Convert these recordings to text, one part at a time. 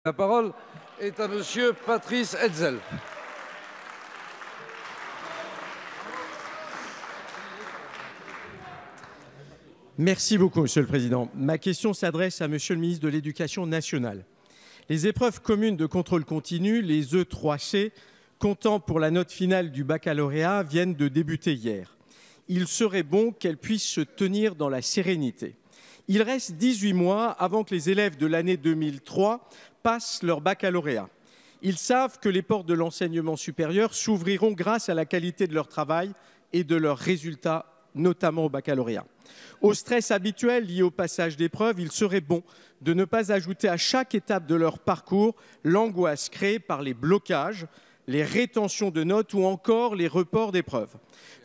La parole est à Monsieur Patrice Hetzel. Merci beaucoup, Monsieur le Président. Ma question s'adresse à Monsieur le ministre de l'Éducation nationale. Les épreuves communes de contrôle continu, les E3C, comptant pour la note finale du baccalauréat, viennent de débuter hier. Il serait bon qu'elles puissent se tenir dans la sérénité. Il reste 18 mois avant que les élèves de l'année 2003 passent leur baccalauréat. Ils savent que les portes de l'enseignement supérieur s'ouvriront grâce à la qualité de leur travail et de leurs résultats, notamment au baccalauréat. Au stress habituel lié au passage d'épreuves, il serait bon de ne pas ajouter à chaque étape de leur parcours l'angoisse créée par les blocages, les rétentions de notes ou encore les reports d'épreuves.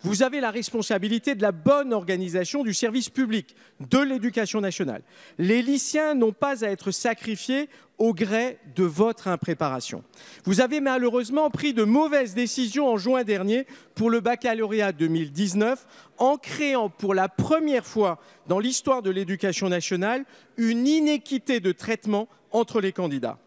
Vous avez la responsabilité de la bonne organisation du service public de l'éducation nationale. Les lycéens n'ont pas à être sacrifiés au gré de votre impréparation. Vous avez malheureusement pris de mauvaises décisions en juin dernier pour le baccalauréat 2019 en créant pour la première fois dans l'histoire de l'éducation nationale une inéquité de traitement entre les candidats.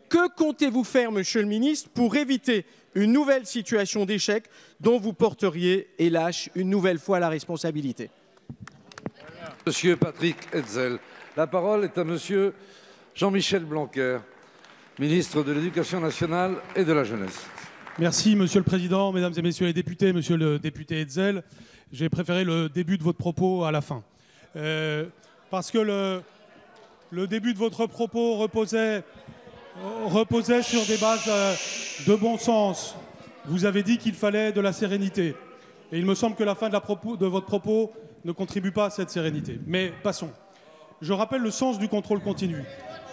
Que comptez-vous faire, Monsieur le ministre, pour éviter une nouvelle situation d'échec dont vous porteriez, hélas, une nouvelle fois la responsabilité? Monsieur Patrick Hetzel. La parole est à Monsieur Jean-Michel Blanquer, ministre de l'Éducation nationale et de la jeunesse. Merci, Monsieur le Président, Mesdames et Messieurs les députés, Monsieur le député Hetzel. J'ai préféré le début de votre propos à la fin. Parce que le début de votre propos reposait sur des bases de bon sens. Vous avez dit qu'il fallait de la sérénité. Et il me semble que la fin de votre propos ne contribue pas à cette sérénité. Mais passons. Je rappelle le sens du contrôle continu.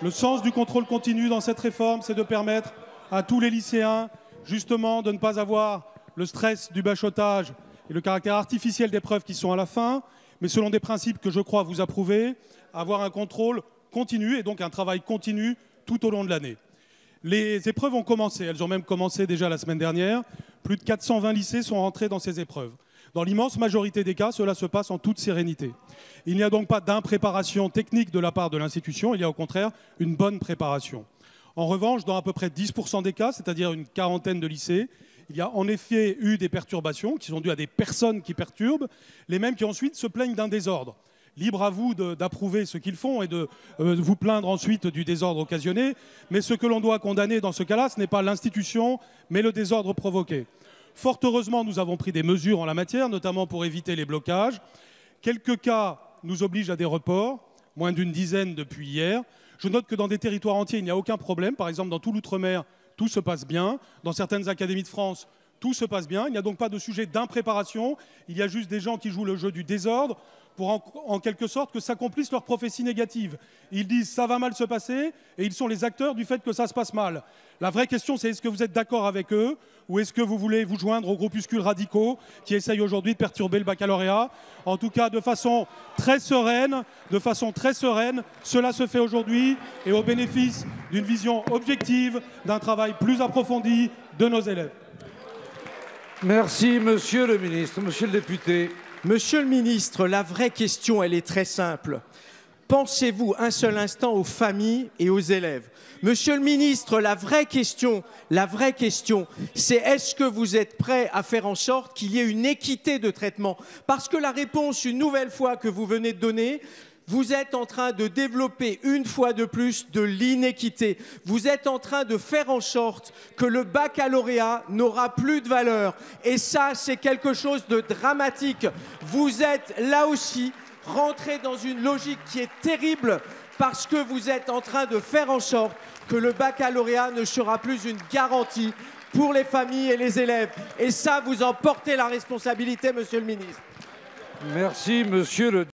Le sens du contrôle continu dans cette réforme, c'est de permettre à tous les lycéens, justement, de ne pas avoir le stress du bachotage et le caractère artificiel des preuves qui sont à la fin, mais selon des principes que je crois vous approuvez, avoir un contrôle continu et donc un travail continu tout au long de l'année. Les épreuves ont commencé, elles ont même commencé déjà la semaine dernière. Plus de 420 lycées sont rentrés dans ces épreuves. Dans l'immense majorité des cas, cela se passe en toute sérénité. Il n'y a donc pas d'impréparation technique de la part de l'institution, il y a au contraire une bonne préparation. En revanche, dans à peu près 10% des cas, c'est-à-dire une quarantaine de lycées, il y a en effet eu des perturbations qui sont dues à des personnes qui perturbent, les mêmes qui ensuite se plaignent d'un désordre. Libre à vous d'approuver ce qu'ils font et de vous plaindre ensuite du désordre occasionné. Mais ce que l'on doit condamner dans ce cas-là, ce n'est pas l'institution, mais le désordre provoqué. Fort heureusement, nous avons pris des mesures en la matière, notamment pour éviter les blocages. Quelques cas nous obligent à des reports, moins d'une dizaine depuis hier. Je note que dans des territoires entiers, il n'y a aucun problème. Par exemple, dans tout l'outre-mer, tout se passe bien. Dans certaines académies de France, tout se passe bien. Il n'y a donc pas de sujet d'impréparation. Il y a juste des gens qui jouent le jeu du désordre pour en quelque sorte que s'accomplisse leur prophétie négative. Ils disent ça va mal se passer et ils sont les acteurs du fait que ça se passe mal. La vraie question, c'est est-ce que vous êtes d'accord avec eux ou est-ce que vous voulez vous joindre aux groupuscules radicaux qui essayent aujourd'hui de perturber le baccalauréat? En tout cas, de façon très sereine, cela se fait aujourd'hui et au bénéfice d'une vision objective, d'un travail plus approfondi de nos élèves. Merci, Monsieur le ministre. Monsieur le député. Monsieur le ministre, la vraie question, elle est très simple. Pensez-vous un seul instant aux familles et aux élèves? Monsieur le ministre, la vraie question, c'est est-ce que vous êtes prêt à faire en sorte qu'il y ait une équité de traitement? Parce que la réponse, une nouvelle fois, que vous venez de donner, vous êtes en train de développer une fois de plus de l'inéquité. Vous êtes en train de faire en sorte que le baccalauréat n'aura plus de valeur. Et ça, c'est quelque chose de dramatique. Vous êtes là aussi rentré dans une logique qui est terrible parce que vous êtes en train de faire en sorte que le baccalauréat ne sera plus une garantie pour les familles et les élèves. Et ça, vous en portez la responsabilité, Monsieur le ministre. Merci, Monsieur le